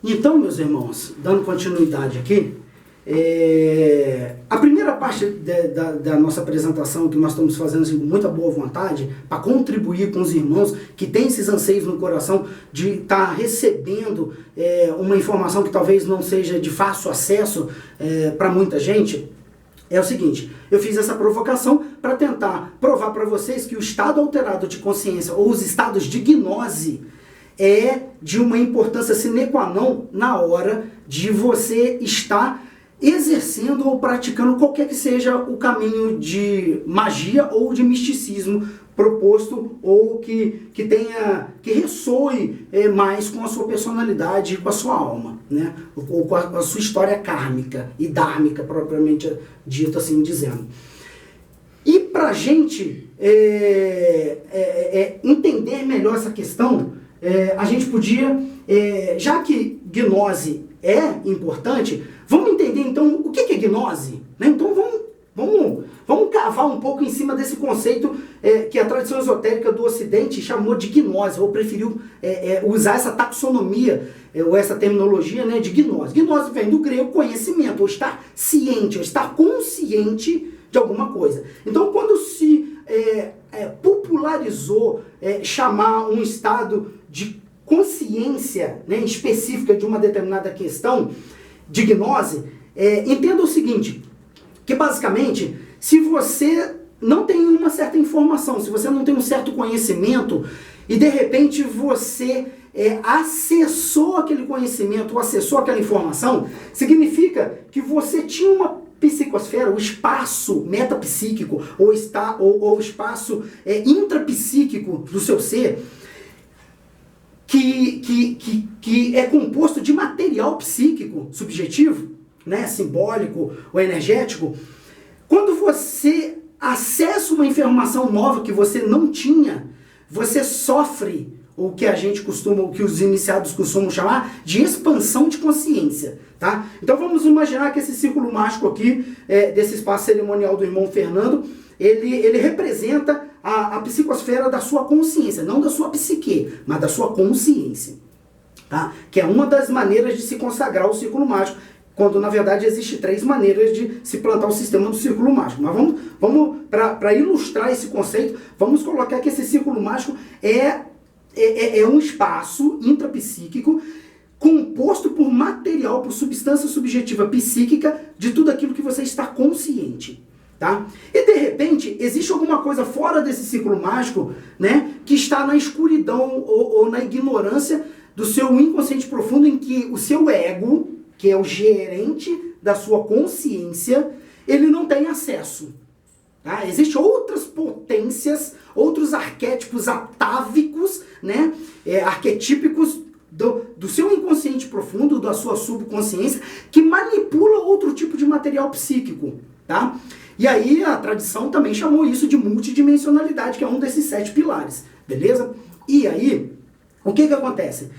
Então, meus irmãos, dando continuidade aqui, a primeira parte da nossa apresentação, que nós estamos fazendo assim, com muita boa vontade, para contribuir com os irmãos que têm esses anseios no coração de estar recebendo uma informação que talvez não seja de fácil acesso para muita gente, é o seguinte: eu fiz essa provocação para tentar provar para vocês que o estado alterado de consciência, ou os estados de gnose, é de uma importância sine qua non na hora de você estar exercendo ou praticando qualquer que seja o caminho de magia ou de misticismo proposto, ou que ressoe mais com a sua personalidade e com a sua alma, né? Ou com a sua história kármica e dármica, propriamente dito, assim dizendo. E para a gente entender melhor essa questão, a gente podia, já que gnose é importante, vamos entender então o que é gnose, né? Então vamos cavar um pouco em cima desse conceito que a tradição esotérica do Ocidente chamou de gnose, ou preferiu usar essa taxonomia, ou essa terminologia, né, de gnose. Gnose vem do grego conhecimento, ou estar ciente, ou estar consciente de alguma coisa. Então, quando se popularizou chamar um estado de consciência, né, específica de uma determinada questão de gnose, entenda o seguinte, que basicamente, se você não tem uma certa informação, se você não tem um certo conhecimento, e de repente você acessou aquele conhecimento, ou acessou aquela informação, significa que você tinha uma psicosfera, o espaço metapsíquico, ou o espaço intrapsíquico do seu ser, que é composto de material psíquico subjetivo, né, simbólico ou energético. Quando você acessa uma informação nova que você não tinha, você sofre o que a gente costuma, o que os iniciados costumam chamar de expansão de consciência, tá? Então vamos imaginar que esse círculo mágico aqui, desse espaço cerimonial do irmão Fernando, ele representa a psicosfera da sua consciência, não da sua psique, mas da sua consciência, tá? Que é uma das maneiras de se consagrar o círculo mágico, quando na verdade existe 3 maneiras de se plantar o sistema do círculo mágico. Mas vamos para ilustrar esse conceito, vamos colocar que esse círculo mágico é um espaço intrapsíquico composto por material, por substância subjetiva psíquica de tudo aquilo que você está consciente, tá? E de repente existe alguma coisa fora desse círculo mágico, né, que está na escuridão ou na ignorância do seu inconsciente profundo, em que o seu ego, que é o gerente da sua consciência, ele não tem acesso. Tá? Existem outras potências, outros arquétipos atávicos, né? Arquetípicos do seu inconsciente profundo, da sua subconsciência, que manipula outro tipo de material psíquico. Tá? E aí a tradição também chamou isso de multidimensionalidade, que é um desses 7 pilares. Beleza? E aí, o que acontece?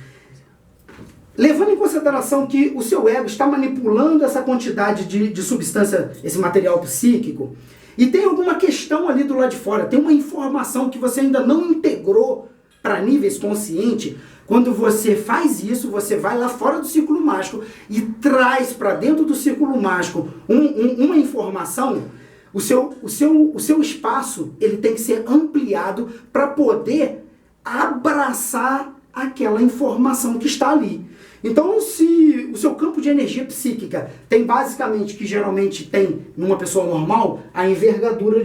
Levando em consideração que o seu ego está manipulando essa quantidade de substância, esse material psíquico, e tem alguma questão ali do lado de fora, tem uma informação que você ainda não integrou para níveis conscientes, quando você faz isso, você vai lá fora do círculo mágico e traz para dentro do círculo mágico uma informação, o seu espaço ele tem que ser ampliado para poder abraçar aquela informação que está ali. Então, se o seu campo de energia psíquica tem basicamente, que geralmente tem numa pessoa normal, a envergadura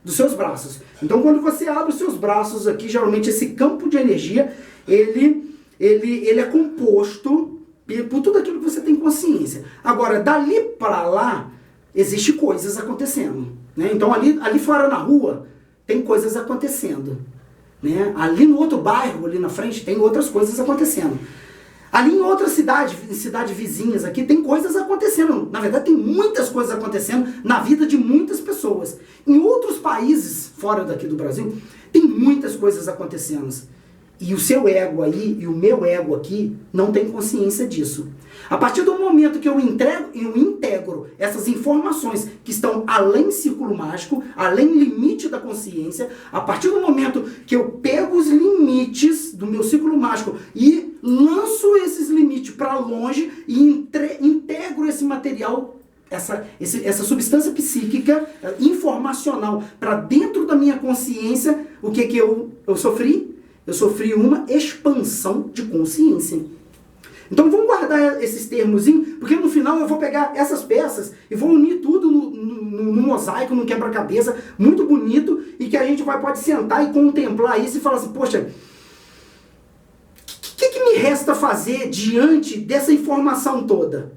dos seus braços. Então, quando você abre os seus braços aqui, geralmente esse campo de energia, ele é composto por tudo aquilo que você tem consciência. Agora, dali para lá, existe coisas acontecendo, né? Então, ali fora na rua, tem coisas acontecendo, né? Ali no outro bairro, ali na frente, tem outras coisas acontecendo. Ali em outras cidades vizinhas aqui, tem coisas acontecendo. Na verdade, tem muitas coisas acontecendo na vida de muitas pessoas. Em outros países, fora daqui do Brasil, tem muitas coisas acontecendo. E o seu ego aí, e o meu ego aqui, não tem consciência disso. A partir do momento que eu integro essas informações que estão além círculo mágico, além limite da consciência, a partir do momento que eu pego os limites do meu círculo mágico e lanço esses limites para longe e integro esse material, essa substância psíquica, informacional, para dentro da minha consciência. O que eu sofri? Eu sofri uma expansão de consciência. Então vamos guardar esses termos, porque no final eu vou pegar essas peças e vou unir tudo no mosaico, no quebra-cabeça, muito bonito, e que a gente pode sentar e contemplar isso e falar assim, poxa, o que me resta fazer diante dessa informação toda?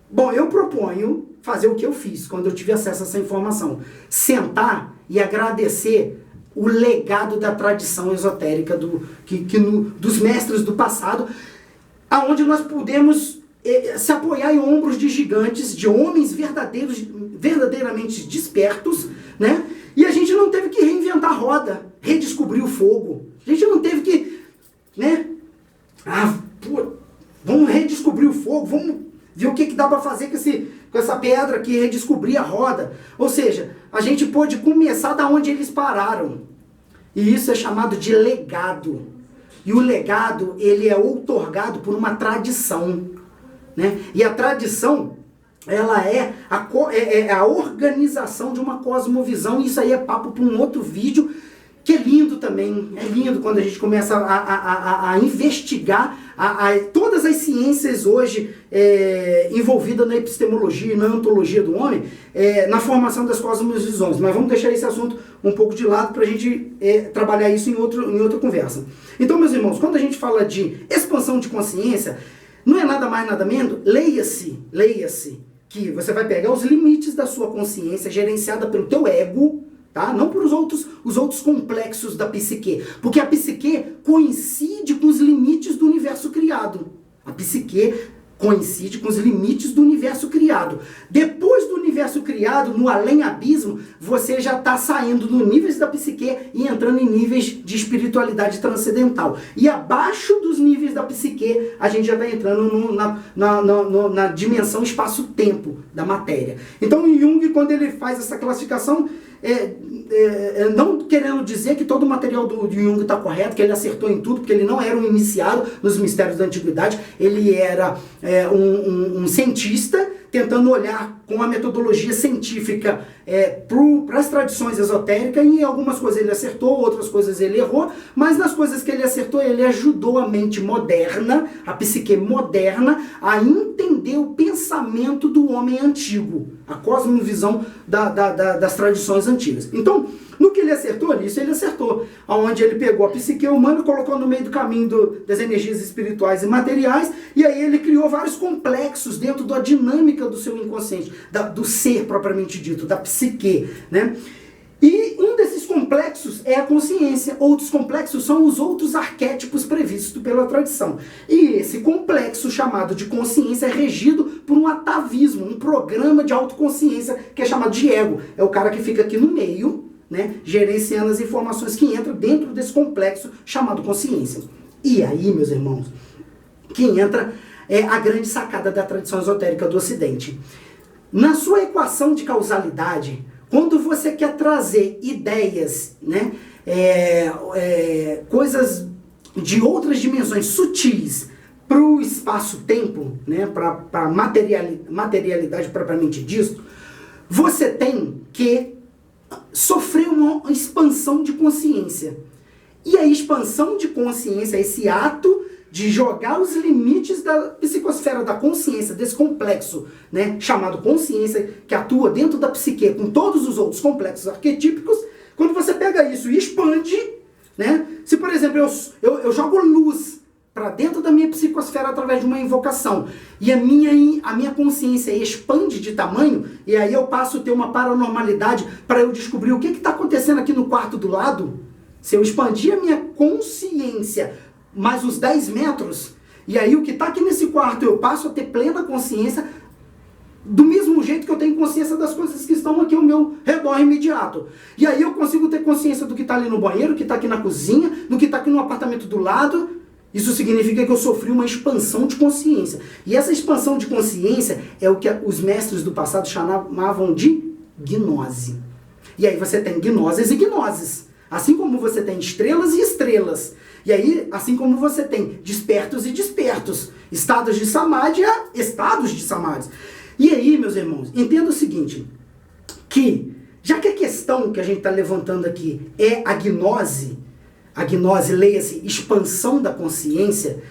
Bom, eu proponho fazer o que eu fiz quando eu tive acesso a essa informação. Sentar e agradecer o legado da tradição esotérica dos mestres do passado, aonde nós podemos se apoiar em ombros de gigantes, de homens verdadeiramente despertos, né? E a gente não teve que reinventar a roda, redescobrir o fogo. A gente não teve que, né? Vamos redescobrir o fogo, vamos ver o que dá para fazer com essa pedra aqui, redescobrir a roda. Ou seja, a gente pôde começar da onde eles pararam. E isso é chamado de legado. E o legado, ele é outorgado por uma tradição, né? E a tradição, ela é a organização de uma cosmovisão. E isso aí é papo para um outro vídeo, que é lindo também. É lindo quando a gente começa a investigar todas as ciências hoje envolvidas na epistemologia e na ontologia do homem, na formação das cosmovisões. Mas vamos deixar esse assunto um pouco de lado para a gente trabalhar isso em outra conversa. Então, meus irmãos, quando a gente fala de expansão de consciência, não é nada mais, nada menos, leia-se que você vai pegar os limites da sua consciência gerenciada pelo teu ego, tá? Não por os outros complexos da psique, porque a psique coincide com os limites do universo criado. A psique coincide com os limites do universo criado. Depois do universo criado, no além-abismo, você já está saindo dos níveis da psique e entrando em níveis de espiritualidade transcendental. E abaixo dos níveis da psique, a gente já está entrando na dimensão espaço-tempo da matéria. Então, Jung, quando ele faz essa classificação, não querendo dizer que todo o material do Jung está correto, que ele acertou em tudo, porque ele não era um iniciado nos mistérios da antiguidade, ele era um cientista tentando olhar com a metodologia científica para as tradições esotéricas, e em algumas coisas ele acertou, outras coisas ele errou, mas nas coisas que ele acertou, ele ajudou a mente moderna, a psique moderna, a entender o pensamento do homem antigo, a cosmovisão das tradições antigas. Então, no que ele acertou, nisso ele acertou, onde ele pegou a psique humana, colocou no meio do caminho das energias espirituais e materiais, e aí ele criou vários complexos dentro da dinâmica do seu inconsciente, do ser propriamente dito, da psique, né? E um desses complexos é a consciência. Outros complexos são os outros arquétipos previstos pela tradição. E esse complexo chamado de consciência é regido por um atavismo, um programa de autoconsciência que é chamado de ego. É o cara que fica aqui no meio, né, gerenciando as informações que entram dentro desse complexo chamado consciência. E aí, meus irmãos, que entra a grande sacada da tradição esotérica do Ocidente. Na sua equação de causalidade, quando você quer trazer ideias, né, coisas de outras dimensões sutis para o espaço-tempo, né, para a materialidade propriamente dito, você tem que sofrer uma expansão de consciência. E a expansão de consciência, esse ato de jogar os limites da psicosfera da consciência, desse complexo, né, chamado consciência, que atua dentro da psique com todos os outros complexos arquetípicos, quando você pega isso e expande, né, se por exemplo eu jogo luz para dentro da minha psicosfera através de uma invocação, e a minha consciência expande de tamanho, e aí eu passo a ter uma paranormalidade para eu descobrir o que está acontecendo aqui no quarto do lado. Se eu expandir a minha consciência mais uns 10 metros, e aí o que está aqui nesse quarto eu passo a ter plena consciência, do mesmo jeito que eu tenho consciência das coisas que estão aqui ao meu redor imediato. E aí eu consigo ter consciência do que está ali no banheiro, do que está aqui na cozinha, do que está aqui no apartamento do lado. Isso significa que eu sofri uma expansão de consciência. E essa expansão de consciência é o que os mestres do passado chamavam de gnose. E aí você tem gnoses e gnoses. Assim como você tem estrelas e estrelas. E aí, assim como você tem despertos e despertos. Estados de samadhi a estados de samadhi. E aí, meus irmãos, entenda o seguinte, que já que a questão que a gente está levantando aqui é a gnose, leia-se, expansão da consciência,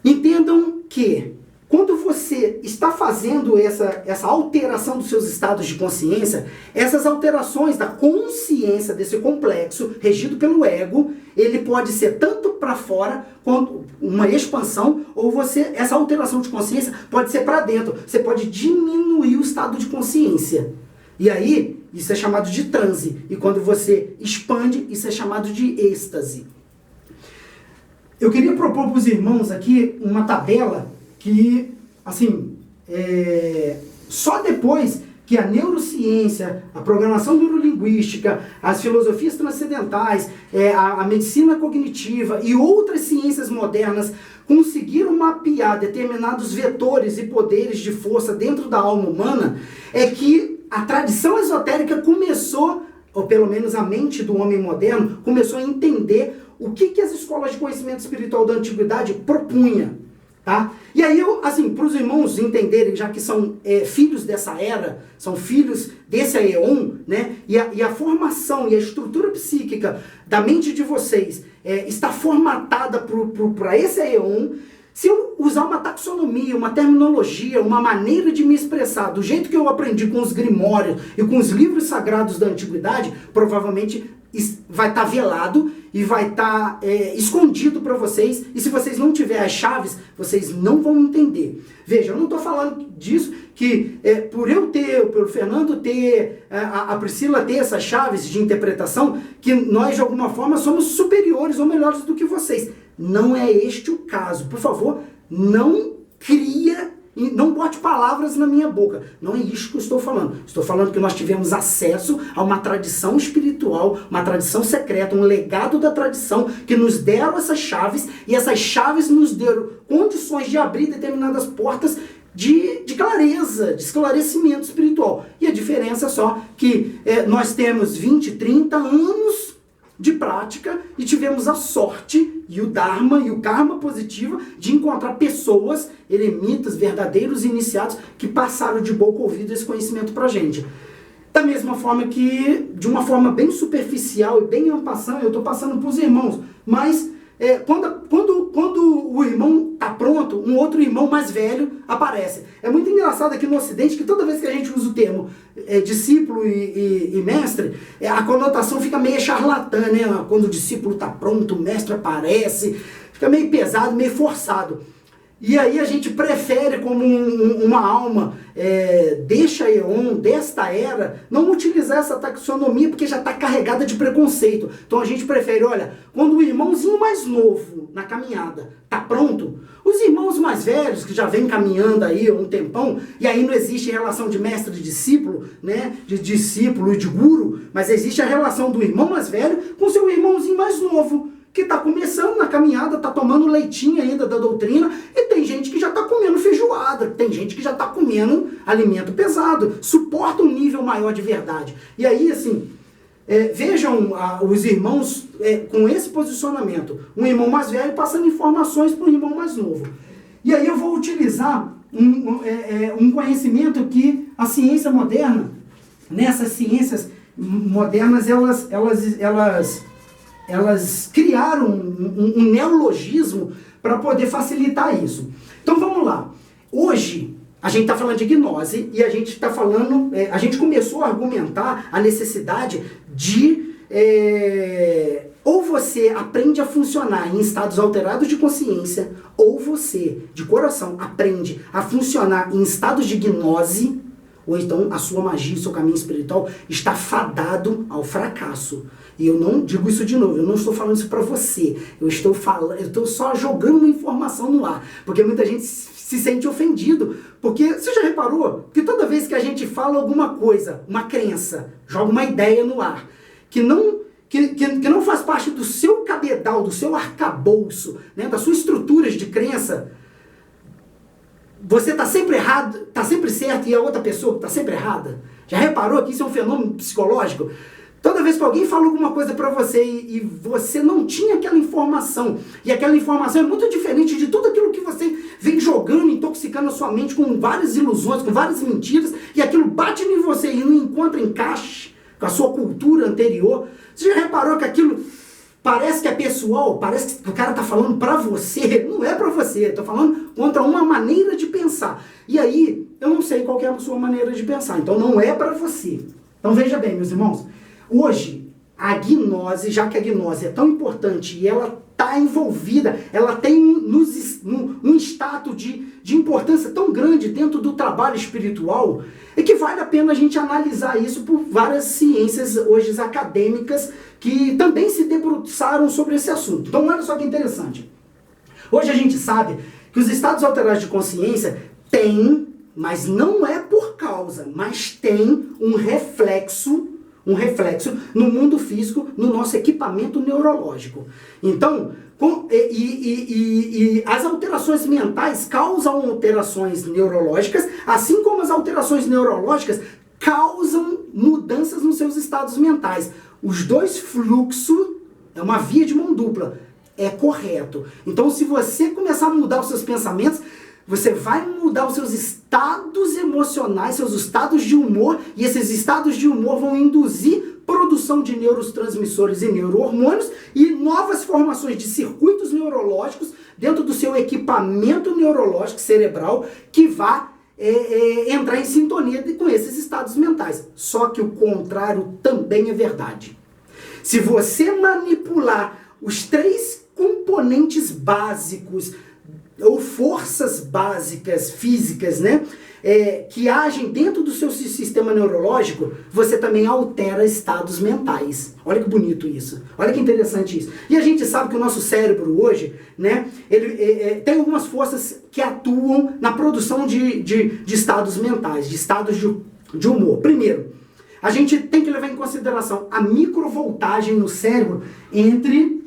entendam que quando você está fazendo essa alteração dos seus estados de consciência, essas alterações da consciência desse complexo, regido pelo ego, ele pode ser tanto para fora, quanto uma expansão, ou essa alteração de consciência pode ser para dentro. Você pode diminuir o estado de consciência. E aí, isso é chamado de transe. E quando você expande, isso é chamado de êxtase. Eu queria propor para os irmãos aqui uma tabela que, assim, só depois que a neurociência, a programação neurolinguística, as filosofias transcendentais, a medicina cognitiva e outras ciências modernas conseguiram mapear determinados vetores e poderes de força dentro da alma humana, é que a tradição esotérica começou, ou pelo menos a mente do homem moderno, começou a entender o que as escolas de conhecimento espiritual da antiguidade propunha. Tá? E aí, para os irmãos entenderem, já que são filhos dessa era, são filhos desse aeon, né? E a formação e a estrutura psíquica da mente de vocês está formatada para esse aeon. Se eu usar uma taxonomia, uma terminologia, uma maneira de me expressar do jeito que eu aprendi com os grimórios e com os livros sagrados da antiguidade, provavelmente vai estar velado e vai estar escondido para vocês, e se vocês não tiverem as chaves, vocês não vão entender. Veja, eu não estou falando disso que por Fernando ter, a Priscila ter essas chaves de interpretação, que nós de alguma forma somos superiores ou melhores do que vocês. Não é este o caso. Por favor, não bote palavras na minha boca. Não é isso que eu estou falando. Estou falando que nós tivemos acesso a uma tradição espiritual, uma tradição secreta, um legado da tradição, que nos deram essas chaves, e essas chaves nos deram condições de abrir determinadas portas de clareza, de esclarecimento espiritual. E a diferença é só que nós temos 20, 30 anos de prática e tivemos a sorte e o Dharma e o Karma positivo de encontrar pessoas, eremitas, verdadeiros iniciados, que passaram de boca ouvido esse conhecimento pra gente. Da mesma forma que, de uma forma bem superficial e bem en passant, eu estou passando pros irmãos, mas quando o irmão está pronto, um outro irmão mais velho aparece. É muito engraçado aqui no Ocidente que toda vez que a gente usa o termo discípulo e mestre, a conotação fica meio charlatã, né? Quando o discípulo está pronto, o mestre aparece, fica meio pesado, meio forçado. E aí a gente prefere, como uma alma desta era, não utilizar essa taxonomia porque já está carregada de preconceito. Então a gente prefere, olha, quando o irmãozinho mais novo na caminhada está pronto, os irmãos mais velhos, que já vêm caminhando aí há um tempão, e aí não existe relação de mestre e discípulo, né? De discípulo e de guru, mas existe a relação do irmão mais velho com seu irmãozinho mais novo, que está começando na caminhada, está tomando leitinho ainda da doutrina, e tem gente que já está comendo feijoada, tem gente que já está comendo alimento pesado, suporta um nível maior de verdade. E aí, assim, vejam os irmãos com esse posicionamento, um irmão mais velho passando informações para um irmão mais novo. E aí eu vou utilizar um conhecimento que a ciência moderna, nessas ciências modernas, elas criaram um neologismo para poder facilitar isso. Então vamos lá. Hoje a gente está falando de gnose e a gente está falando, a gente começou a argumentar a necessidade de ou você aprende a funcionar em estados alterados de consciência, ou você, de coração, aprende a funcionar em estados de gnose, ou então a sua magia, o seu caminho espiritual está fadado ao fracasso. E eu não digo isso de novo, eu não estou falando isso para você. Eu estou só jogando uma informação no ar. Porque muita gente se sente ofendido. Porque você já reparou que toda vez que a gente fala alguma coisa, uma crença, joga uma ideia no ar, que não faz parte do seu cabedal, do seu arcabouço, né, das suas estruturas de crença, você está sempre errado, está sempre certo, e a outra pessoa está sempre errada? Já reparou que isso é um fenômeno psicológico? Toda vez que alguém fala alguma coisa para você e você não tinha aquela informação, e aquela informação é muito diferente de tudo aquilo que você vem jogando, intoxicando a sua mente com várias ilusões, com várias mentiras, e aquilo bate em você e não encontra encaixe com a sua cultura anterior. Você já reparou que aquilo parece que é pessoal, parece que o cara está falando para você? Não é para você, estou falando contra uma maneira de pensar. E aí, eu não sei qual que é a sua maneira de pensar, então não é para você. Então veja bem, meus irmãos, hoje a gnose, já que a gnose é tão importante e ela está envolvida, ela tem um status de importância tão grande dentro do trabalho espiritual, é que vale a pena a gente analisar isso por várias ciências hoje acadêmicas que também se debruçaram sobre esse assunto. Então olha só que interessante. Hoje a gente sabe que os estados alterados de consciência têm, mas não é por causa, mas tem um reflexo no mundo físico, no nosso equipamento neurológico. Então, as alterações mentais causam alterações neurológicas, assim como as alterações neurológicas causam mudanças nos seus estados mentais. Os dois fluxos é uma via de mão dupla, é correto. Então, se você começar a mudar os seus pensamentos, você vai mudar os seus estados emocionais, seus estados de humor, e esses estados de humor vão induzir produção de neurotransmissores e neurohormônios e novas formações de circuitos neurológicos dentro do seu equipamento neurológico cerebral que vai entrar em sintonia com esses estados mentais. Só que o contrário também é verdade. Se você manipular os 3 componentes básicos ou forças básicas físicas, né, que agem dentro do seu sistema neurológico, você também altera estados mentais. Olha que bonito isso. Olha que interessante isso. E a gente sabe que o nosso cérebro hoje, né, ele tem algumas forças que atuam na produção de estados mentais, de estados de humor. Primeiro, a gente tem que levar em consideração a microvoltagem no cérebro entre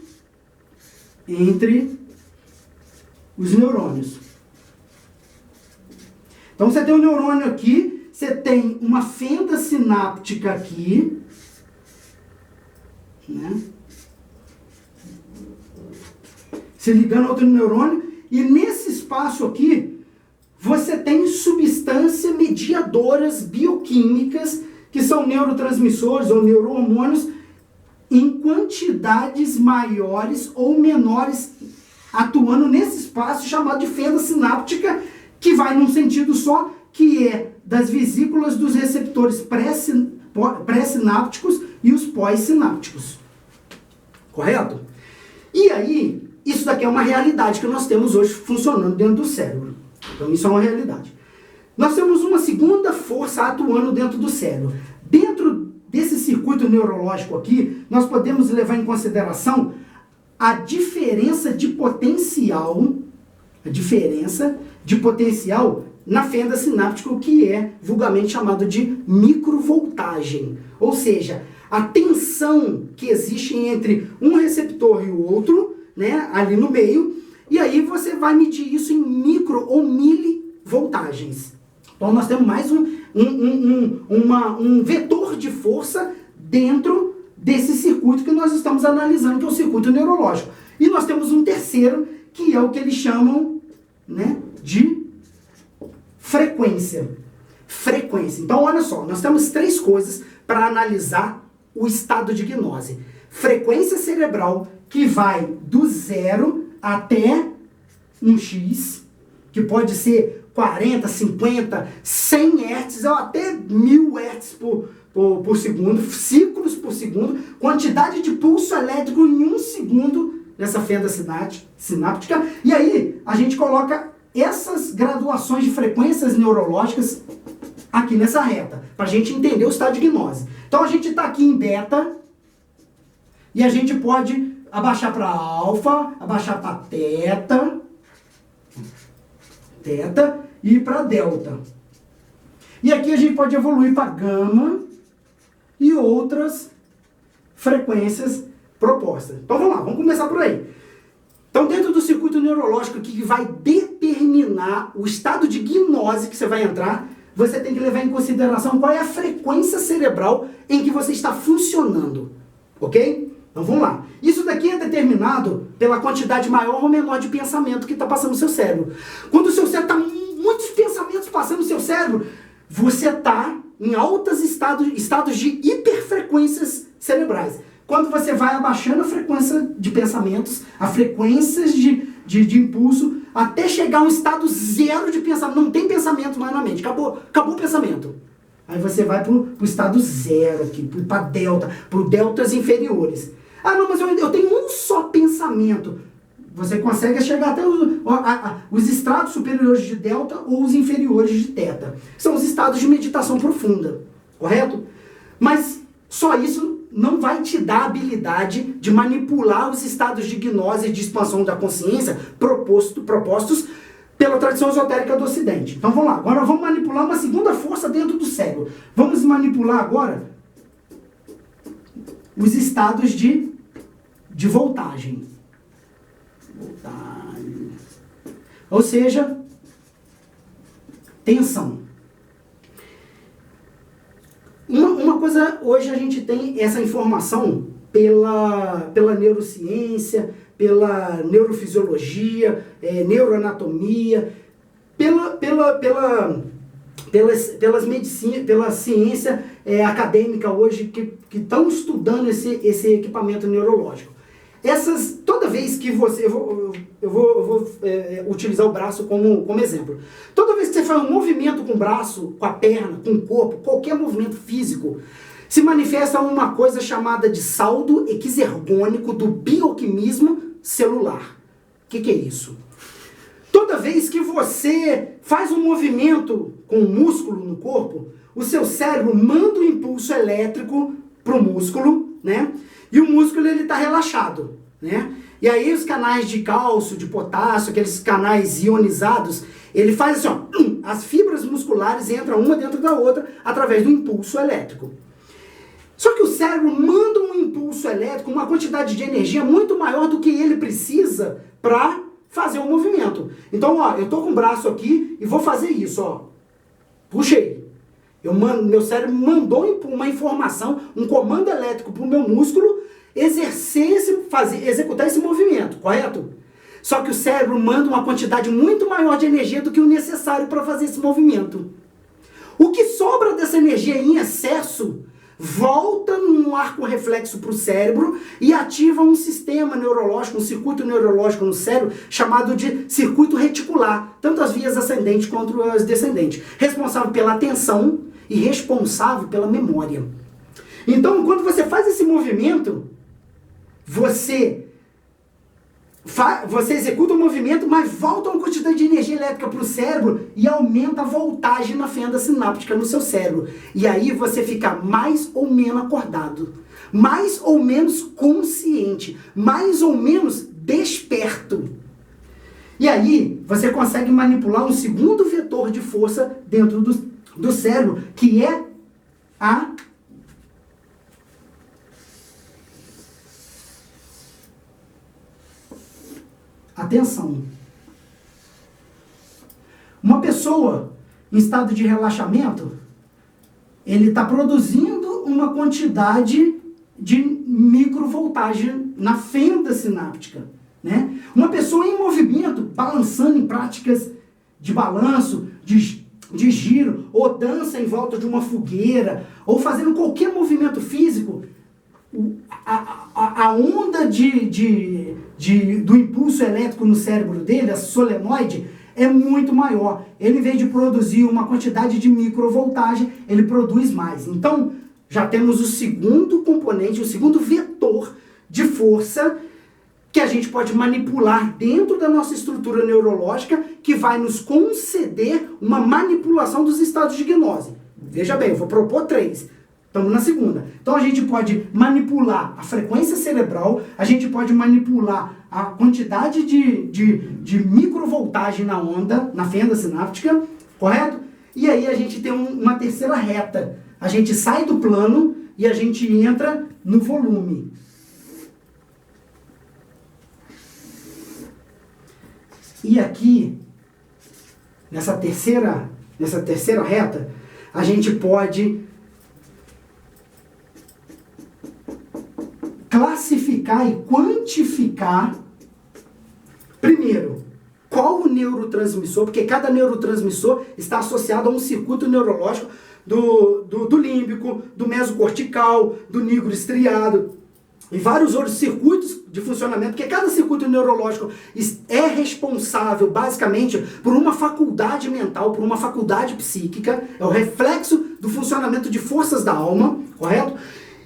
os neurônios. Então você tem um neurônio aqui, você tem uma fenda sináptica aqui, né? Se ligando a outro neurônio, e nesse espaço aqui, você tem substâncias mediadoras bioquímicas, que são neurotransmissores ou neurohormônios, em quantidades maiores ou menores, atuando nesse espaço chamado de fenda sináptica, que vai num sentido só, que é das vesículas dos receptores pré-sinápticos e os pós-sinápticos. Correto? E aí, isso daqui é uma realidade que nós temos hoje funcionando dentro do cérebro. Então isso é uma realidade. Nós temos uma segunda força atuando dentro do cérebro. Dentro desse circuito neurológico aqui, nós podemos levar em consideração a diferença de potencial na fenda sináptica, o que é vulgarmente chamado de microvoltagem. Ou seja, a tensão que existe entre um receptor e o outro, né, ali no meio, e aí você vai medir isso em micro ou milivoltagens. Então nós temos mais um vetor de força dentro desse circuito que nós estamos analisando, que é o circuito neurológico. E nós temos um terceiro, que é o que eles chamam, né, de frequência. Então, olha só, nós temos 3 coisas para analisar o estado de gnose. Frequência cerebral, que vai do 0 até 1x, que pode ser 40, 50, 100 Hz ou até 1000 Hz por segundo, ciclos por segundo, quantidade de pulso elétrico em 1 segundo nessa fenda sináptica. E aí a gente coloca essas graduações de frequências neurológicas aqui nessa reta, para a gente entender o estado de gnose. Então a gente está aqui em beta, e a gente pode abaixar para alfa, abaixar para teta e ir para delta. E aqui a gente pode evoluir para gama e outras frequências propostas. Então vamos lá, vamos começar por aí. Então dentro do circuito neurológico que vai determinar o estado de gnose que você vai entrar, você tem que levar em consideração qual é a frequência cerebral em que você está funcionando, ok? Então vamos lá. Isso daqui é determinado pela quantidade maior ou menor de pensamento que está passando no seu cérebro. Quando o seu cérebro está muitos pensamentos passando no seu cérebro, você está em altos estados de hiperfrequências cerebrais. Quando você vai abaixando a frequência de pensamentos, a frequências de impulso, até chegar a um estado zero de pensamento. Não tem pensamento mais na mente. Acabou o pensamento. Aí você vai para o estado zero aqui, para delta, para deltas inferiores. Ah, não, mas eu tenho um só pensamento. Você consegue chegar até os estratos superiores de delta ou os inferiores de teta. São os estados de meditação profunda, correto? Mas só isso não vai te dar a habilidade de manipular os estados de gnose e de expansão da consciência propostos pela tradição esotérica do Ocidente. Então vamos lá, agora vamos manipular uma segunda força dentro do cérebro. Vamos manipular agora os estados de voltagem. Ou seja, tensão. Uma coisa, hoje a gente tem essa informação pela neurociência, pela neurofisiologia, neuroanatomia, pela ciência acadêmica hoje que estão estudando esse equipamento neurológico. Toda vez que você... Eu vou utilizar o braço como exemplo. Toda vez que você faz um movimento com o braço, com a perna, com o corpo, qualquer movimento físico, se manifesta uma coisa chamada de saldo exergônico do bioquimismo celular. O que é isso? Toda vez que você faz um movimento com o músculo no corpo, o seu cérebro manda um impulso elétrico para o músculo, né? E o músculo ele está relaxado, né? E aí os canais de cálcio, de potássio, aqueles canais ionizados, ele faz assim, ó, as fibras musculares entram uma dentro da outra através do impulso elétrico. Só que o cérebro manda um impulso elétrico, uma quantidade de energia muito maior do que ele precisa para fazer o movimento. Então, ó, eu tô com o braço aqui e vou fazer isso, ó. Puxei. Meu cérebro mandou uma informação, um comando elétrico para o meu músculo executar esse movimento, correto? Só que o cérebro manda uma quantidade muito maior de energia do que o necessário para fazer esse movimento. O que sobra dessa energia em excesso volta num arco reflexo para o cérebro e ativa um sistema neurológico, um circuito neurológico no cérebro chamado de circuito reticular, tanto as vias ascendentes quanto as descendentes, responsável pela atenção e responsável pela memória. Então, quando você faz esse movimento, você executa o movimento, mas volta uma quantidade de energia elétrica para o cérebro e aumenta a voltagem na fenda sináptica no seu cérebro. E aí você fica mais ou menos acordado, mais ou menos consciente, mais ou menos desperto. E aí você consegue manipular um segundo vetor de força dentro do cérebro, que é a atenção. Uma pessoa em estado de relaxamento, ele está produzindo uma quantidade de microvoltagem na fenda sináptica, né? Uma pessoa em movimento, balançando em práticas de balanço, de giro, ou dança em volta de uma fogueira, ou fazendo qualquer movimento físico, a onda do impulso elétrico no cérebro dele, a solenoide, é muito maior. Ele, em vez de produzir uma quantidade de microvoltagem, ele produz mais. Então, já temos o segundo componente, o segundo vetor de força que a gente pode manipular dentro da nossa estrutura neurológica, que vai nos conceder uma manipulação dos estados de gnose. Veja bem, eu vou propor 3. Estamos na segunda. Então a gente pode manipular a frequência cerebral, a gente pode manipular a quantidade de microvoltagem na onda, na fenda sináptica, correto? E aí a gente tem uma terceira reta. A gente sai do plano e a gente entra no volume. E aqui, nessa terceira nessa terceira reta, a gente pode classificar e quantificar, primeiro, qual o neurotransmissor, porque cada neurotransmissor está associado a um circuito neurológico do límbico, do mesocortical, do nígro estriado e vários outros circuitos de funcionamento, porque cada circuito neurológico é responsável basicamente por uma faculdade mental, por uma faculdade psíquica, é o reflexo do funcionamento de forças da alma, correto?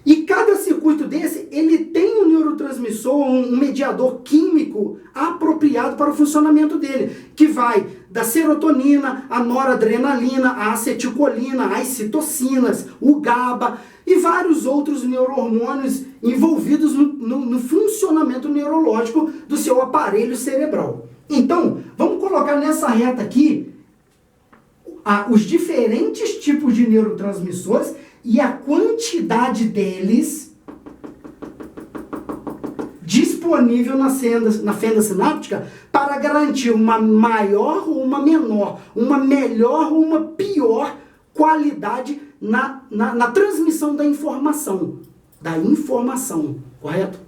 E cada circuito desse, ele tem um neurotransmissor, um mediador químico apropriado para o funcionamento dele, que vai da serotonina, a noradrenalina, a acetilcolina, as citocinas, o GABA e vários outros neurohormônios envolvidos no funcionamento neurológico do seu aparelho cerebral. Então, vamos colocar nessa reta aqui os diferentes tipos de neurotransmissores e a quantidade deles disponível na fenda sináptica para garantir uma maior ou uma menor, uma melhor ou uma pior qualidade na transmissão da informação, correto?